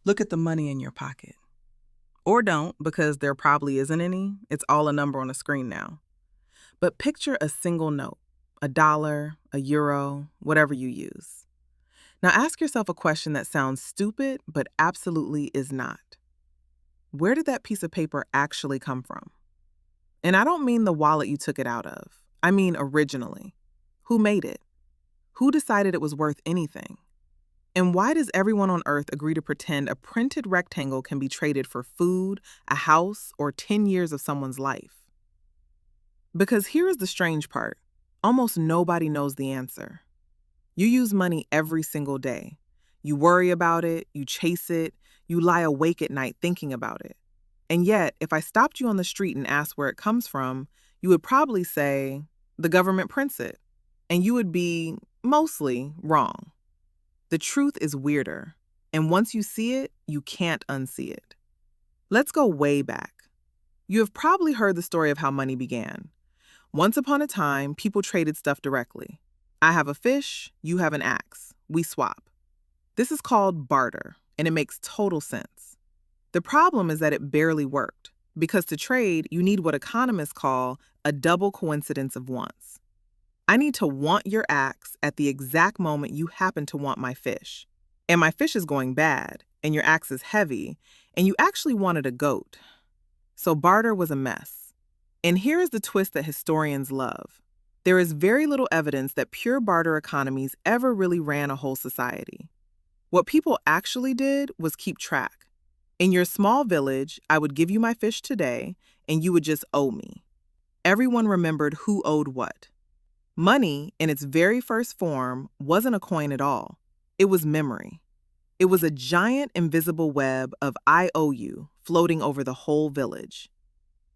Look at the money in your pocket. Or don't, because there probably isn't any. It's all a number on a screen now. But picture a single note, a dollar, a euro, whatever you use. Now ask yourself a question that sounds stupid, but absolutely is not. Where did that piece of paper actually come from? And I don't mean the wallet you took it out of. I mean originally. Who made it? Who decided it was worth anything? And why does everyone on Earth agree to pretend a printed rectangle can be traded for food, a house, or 10 years of someone's life? Because here is the strange part. Almost nobody knows the answer. You use money every single day. You worry about it, you chase it, you lie awake at night thinking about it. And yet, if I stopped you on the street and asked where it comes from, you would probably say, the government prints it. And you would be mostly wrong. The truth is weirder, and once you see it, you can't unsee it. Let's go way back. You have probably heard the story of how money began. Once upon a time, people traded stuff directly. I have a fish, you have an axe. We swap. This is called barter, and it makes total sense. The problem is that it barely worked, because to trade, you need what economists call a double coincidence of wants. I need to want your axe at the exact moment you happen to want my fish. And my fish is going bad, and your axe is heavy, and you actually wanted a goat. So barter was a mess. And here is the twist that historians love. There is very little evidence that pure barter economies ever really ran a whole society. What people actually did was keep track. In your small village, I would give you my fish today, and you would just owe me. Everyone remembered who owed what. Money, in its very first form, wasn't a coin at all. It was memory. It was a giant invisible web of I owe you floating over the whole village.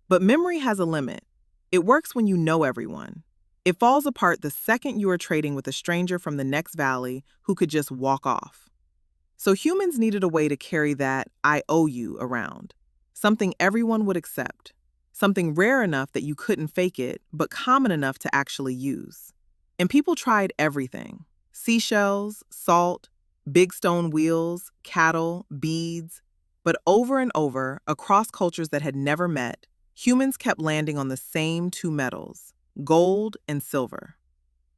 But memory has a limit. It works when you know everyone. It falls apart the second you are trading with a stranger from the next valley who could just walk off. So humans needed a way to carry that I owe you around. Something everyone would accept. Something rare enough that you couldn't fake it, but common enough to actually use. And people tried everything. Seashells, salt, big stone wheels, cattle, beads. But over and over, across cultures that had never met, humans kept landing on the same two metals, gold and silver.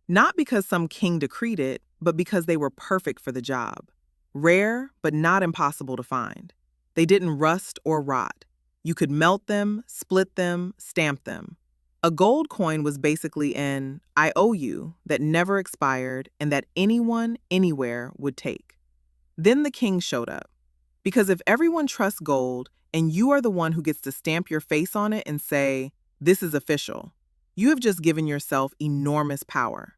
Not because some king decreed it, but because they were perfect for the job. Rare, but not impossible to find. They didn't rust or rot. You could melt them, split them, stamp them. A gold coin was basically an I owe you that never expired and that anyone, anywhere would take. Then the king showed up. Because if everyone trusts gold and you are the one who gets to stamp your face on it and say, this is official, you have just given yourself enormous power.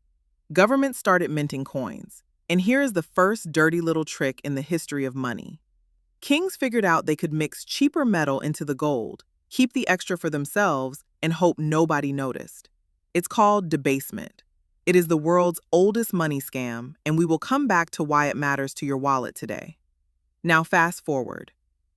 Governments started minting coins. And here is the first dirty little trick in the history of money. Kings figured out they could mix cheaper metal into the gold, keep the extra for themselves, and hope nobody noticed. It's called debasement. It is the world's oldest money scam, and we will come back to why it matters to your wallet today. Now fast forward.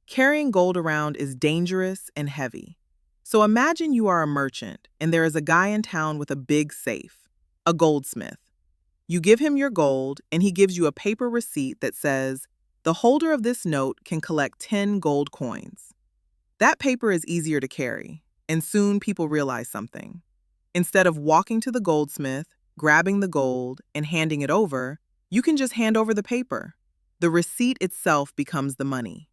Carrying gold around is dangerous and heavy. So imagine you are a merchant, and there is a guy in town with a big safe, a goldsmith. You give him your gold, and he gives you a paper receipt that says, the holder of this note can collect 10 gold coins. That paper is easier to carry, and soon people realize something. Instead of walking to the goldsmith, grabbing the gold, and handing it over, you can just hand over the paper. The receipt itself becomes the money.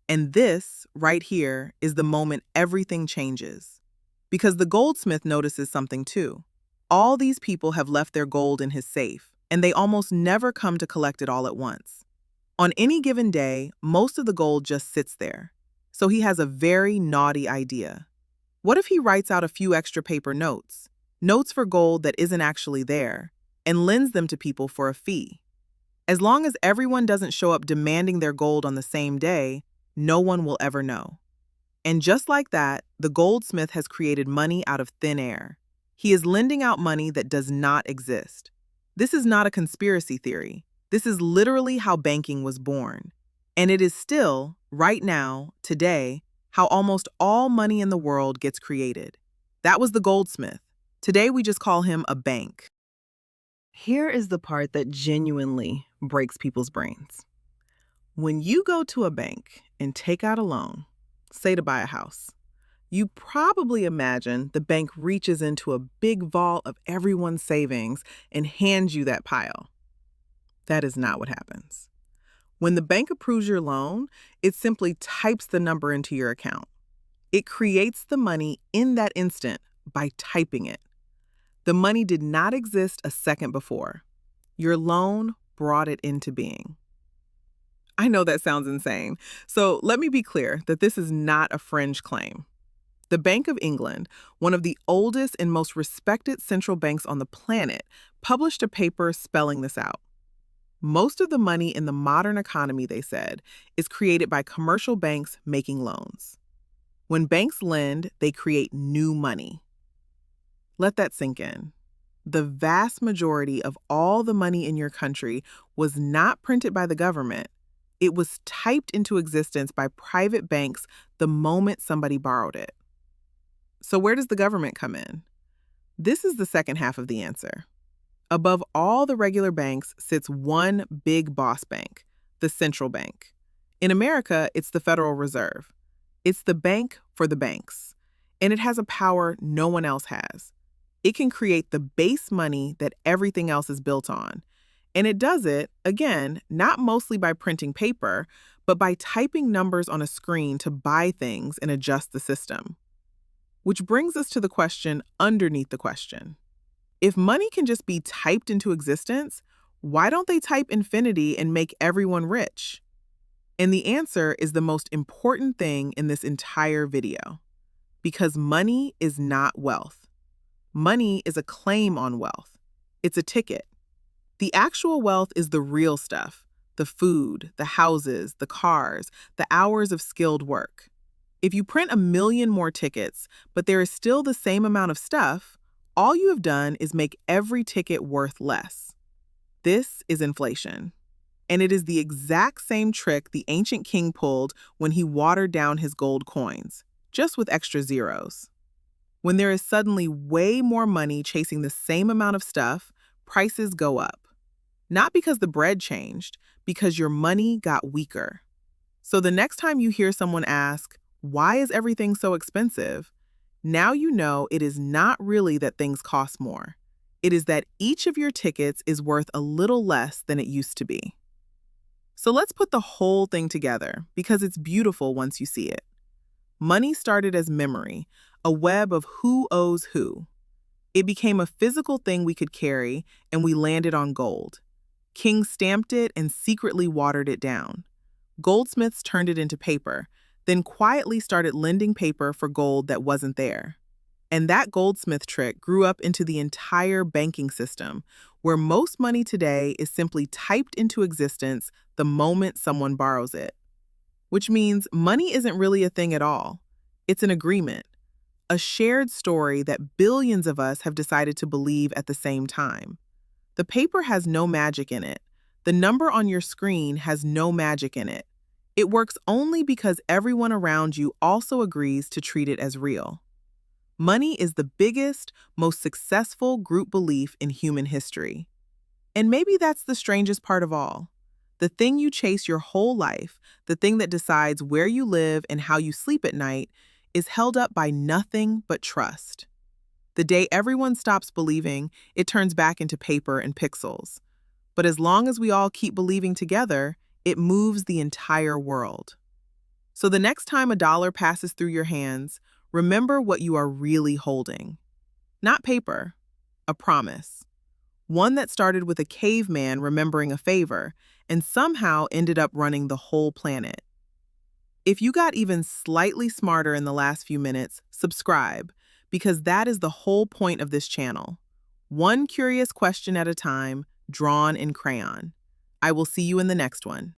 And this, right here, is the moment everything changes. Because the goldsmith notices something too. All these people have left their gold in his safe, and they almost never come to collect it all at once. On any given day, most of the gold just sits there. So he has a very naughty idea. What if he writes out a few extra paper notes? Notes for gold that isn't actually there, and lends them to people for a fee. As long as everyone doesn't show up demanding their gold on the same day, no one will ever know. And just like that, the goldsmith has created money out of thin air. He is lending out money that does not exist. This is not a conspiracy theory. This is literally how banking was born. And it is still, right now, today, how almost all money in the world gets created. That was the goldsmith. Today we just call him a bank. Here is the part that genuinely breaks people's brains. When you go to a bank and take out a loan, say to buy a house, you probably imagine the bank reaches into a big vault of everyone's savings and hands you that pile. That is not what happens. When the bank approves your loan, it simply types the number into your account. It creates the money in that instant by typing it. The money did not exist a second before. Your loan brought it into being. I know that sounds insane, so let me be clear that this is not a fringe claim. The Bank of England, one of the oldest and most respected central banks on the planet, published a paper spelling this out. Most of the money in the modern economy, they said, is created by commercial banks making loans. When banks lend, they create new money. Let that sink in. The vast majority of all the money in your country was not printed by the government. It was typed into existence by private banks the moment somebody borrowed it. So where does the government come in? This is the second half of the answer. Above all the regular banks sits one big boss bank, the central bank. In America, it's the Federal Reserve. It's the bank for the banks, and it has a power no one else has. It can create the base money that everything else is built on. And it does it, again, not mostly by printing paper, but by typing numbers on a screen to buy things and adjust the system. Which brings us to the question underneath the question. If money can just be typed into existence, why don't they type infinity and make everyone rich? And the answer is the most important thing in this entire video. Because money is not wealth. Money is a claim on wealth. It's a ticket. The actual wealth is the real stuff, the food, the houses, the cars, the hours of skilled work. If you print 1 million more tickets, but there is still the same amount of stuff, all you have done is make every ticket worth less. This is inflation. And it is the exact same trick the ancient king pulled when he watered down his gold coins, just with extra zeros. When there is suddenly way more money chasing the same amount of stuff, prices go up. Not because the bread changed, because your money got weaker. So the next time you hear someone ask, "Why is everything so expensive?" now you know it is not really that things cost more. It is that each of your tickets is worth a little less than it used to be. So let's put the whole thing together, because it's beautiful once you see it. Money started as memory, a web of who owes who. It became a physical thing we could carry, and we landed on gold. Kings stamped it and secretly watered it down. Goldsmiths turned it into paper, then quietly started lending paper for gold that wasn't there. And that goldsmith trick grew up into the entire banking system, where most money today is simply typed into existence the moment someone borrows it. Which means money isn't really a thing at all. It's an agreement, a shared story that billions of us have decided to believe at the same time. The paper has no magic in it. The number on your screen has no magic in it. It works only because everyone around you also agrees to treat it as real. Money is the biggest, most successful group belief in human history. And maybe that's the strangest part of all. The thing you chase your whole life, the thing that decides where you live and how you sleep at night, is held up by nothing but trust. The day everyone stops believing, it turns back into paper and pixels. But as long as we all keep believing together, it moves the entire world. So the next time $1 passes through your hands, remember what you are really holding. Not paper, a promise. One that started with a caveman remembering a favor and somehow ended up running the whole planet. If you got even slightly smarter in the last few minutes, subscribe, because that is the whole point of this channel. One curious question at a time, drawn in crayon. I will see you in the next one.